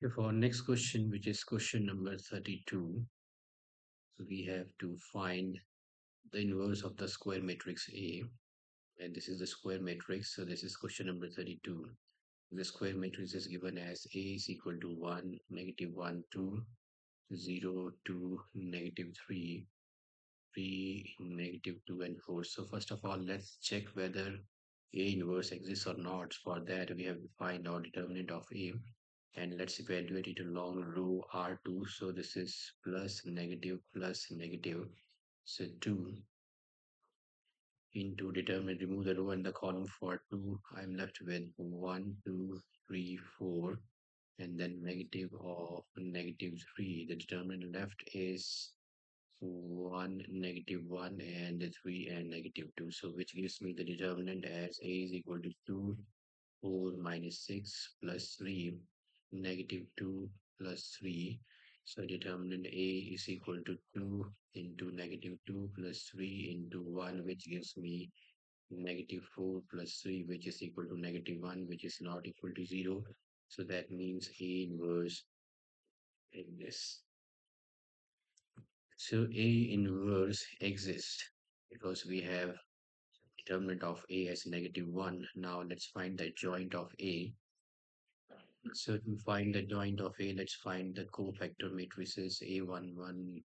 Okay, for our next question, which is question number 32, so we have to find the inverse of the square matrix A, and this is the square matrix. So this is question number 32. The square matrix is given as A is equal to 1, negative 1, 2, 0, 2, negative 3, 3, negative 2, and 4. So first of all, let's check whether A inverse exists or not. For that, we have to find our determinant of A. And let's evaluate it along row R2. So this is plus negative. So 2 into determine, remove the row and the column for 2. I'm left with 1, 2, 3, 4, and then negative of negative 3. The determinant left is 1, negative 1, and 3 and negative 2. So which gives me the determinant as A is equal to 2, 4 minus 6 plus 3, negative 2 plus 3. So determinant A is equal to 2 into negative 2 plus 3 into 1, which gives me negative 4 plus 3, which is equal to negative 1, which is not equal to 0. So that means A inverse in this. So A inverse exists because we have determinant of A as negative 1. Now let's find the joint of A. So to find the joint of A, let's find the cofactor matrices A11,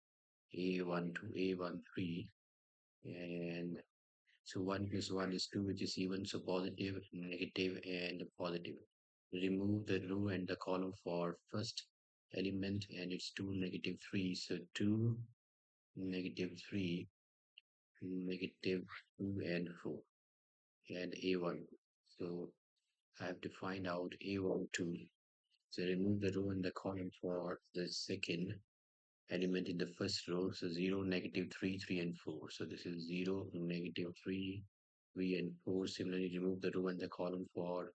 A12, A13, and so 1 plus 1 is 2, which is even, so positive, negative, and positive. Remove the row and the column for first element, and it's 2, negative 3. So 2, negative 3, negative 2, and 4, and A1. So I have to find out A12. So remove the row and the column for the second element in the first row. So 0, negative 3, 3, and 4. So this is 0, negative 3, 3, and 4. Similarly, remove the row and the column for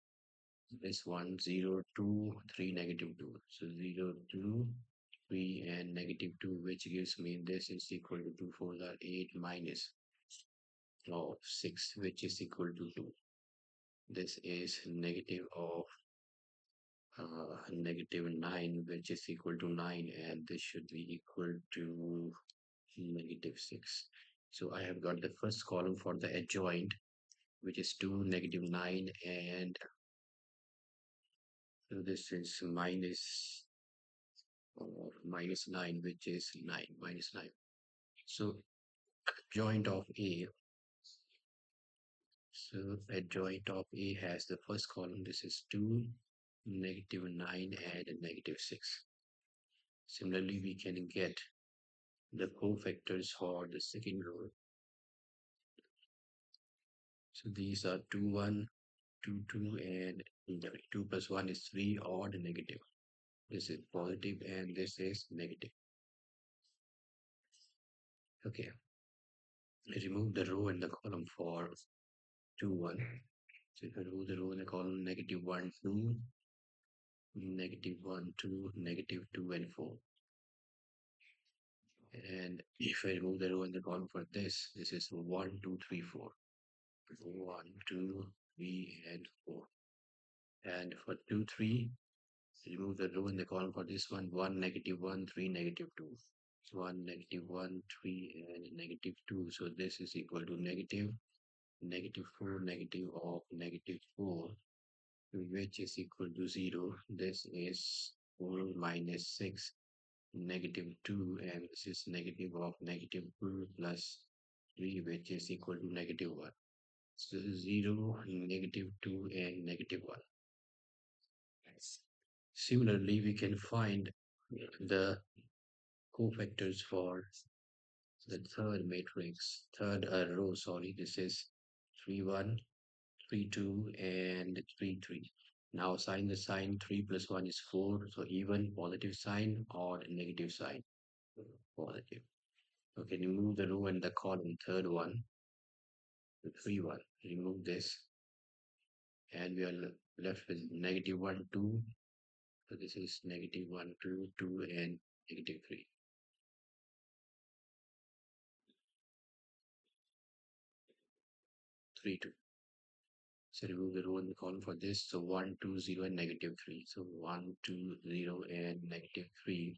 this one, 0, 2, 3, negative 2. So 0, 2, 3, and negative 2, which gives me this is equal to 2, 4 are 8 minus of 6, which is equal to 2. This is negative of negative 9, which is equal to 9, and this should be equal to negative 6. So I have got the first column for the adjoint, which is 2, negative 9, and so this is minus 9, which is 9, minus 9. So adjoint of A, so adjoint of A has the first column, this is 2, negative 9, and negative 6. Similarly, we can get the cofactors for the second row. So these are 2, 1, 2, 2, and 2 plus 1 is 3, odd negative. This is positive and this is negative. Okay, remove the row and the column for 2, 1. So if I remove the row and the column, negative 1, 2, negative 1, 2, negative 2, and 4. And if I remove the row and the column for this, this is 1, 2, 3, 4. 1, 2, 3, and 4. And for 2, 3, remove the row and the column for this one, 1, negative 1, 3, negative 2. 1, negative 1, 3, and negative 2. So this is equal to negative 4, negative of negative 4, which is equal to 0. This is 4 minus 6, negative 2, and this is negative of negative 2 plus 3, which is equal to negative 1. So 0, negative 2, and negative 1. Similarly, we can find the cofactors for the third matrix, third row, sorry, this is 3, 1, 3, 2, and 3, 3. Now assign the sign 3 plus 1 is 4, so even, positive sign, or negative sign, positive. Okay, remove the row and the column, third one, the 3, 1. Remove this, and we are left with negative 1, 2. So this is negative 1, 2, 2, and negative 3. 3, 2. So remove the row and the column for this. So 1, 2, 0, and -3. So 1, 2, 0, and -3,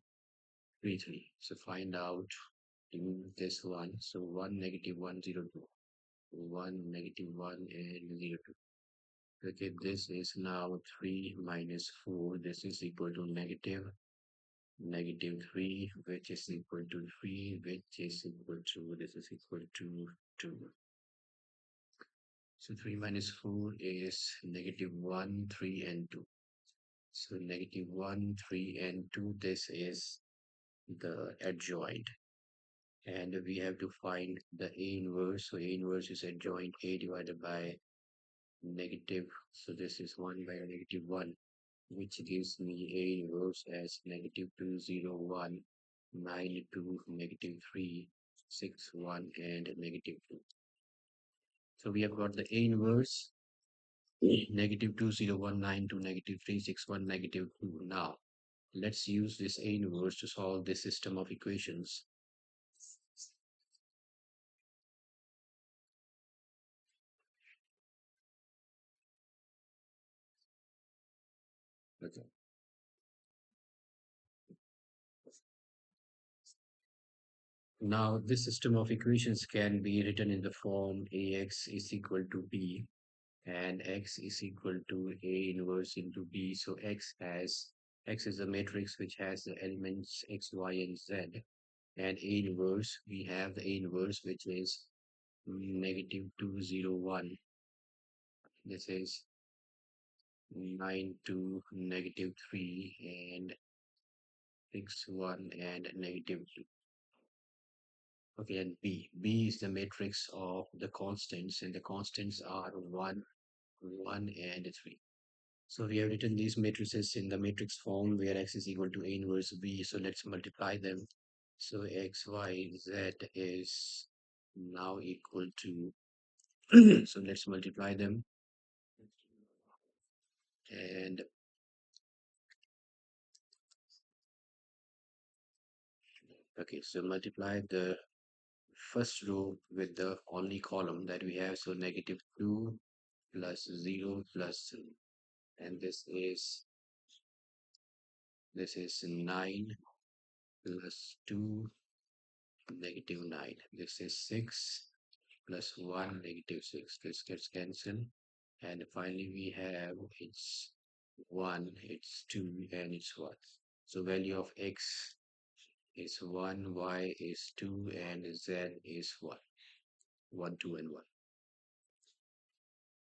3, 3. So find out, remove this one. So 1, -1, 0, 2. 1, -1, and 0, 2. Okay, this is now 3 minus 4. This is equal to -3, which is equal to 3, which is equal to, this is equal to 2. So 3 minus 4 is -1, 3, and 2. So -1, 3, and 2, this is the adjoint. And we have to find the A inverse. So A inverse is adjoint A divided by negative. So this is 1 by -1, which gives me A inverse as -2, 0, 1, 9, 2, -3, 6, 1, and -2. So we have got the A inverse -2, 0, 1, 9, 2, -3, 6, 1, -2. Now let's use this A inverse to solve this system of equations. Okay. Now this system of equations can be written in the form AX is equal to B and X is equal to A inverse into B. So X is a matrix which has the elements X, Y, and Z. And A inverse, we have the A inverse which is -2, 0, 1. This is 9, 2, -3, and 6, 1, and -2. Okay, and B is the matrix of the constants, and the constants are 1, 1, and 3. So we have written these matrices in the matrix form where X is equal to A inverse B. So let's multiply them. So X, Y, Z is now equal to, so let's multiply them. And okay, so multiply the first row with the only column that we have. So -2 plus 0 plus 3. And this is 9 plus 2, -9. This is 6 plus 1, -6. This gets cancelled. And finally we have it's 1, it's 2, and it's 1. So value of X is 1, Y is 2, and Z is 1. 1, 2, and 1.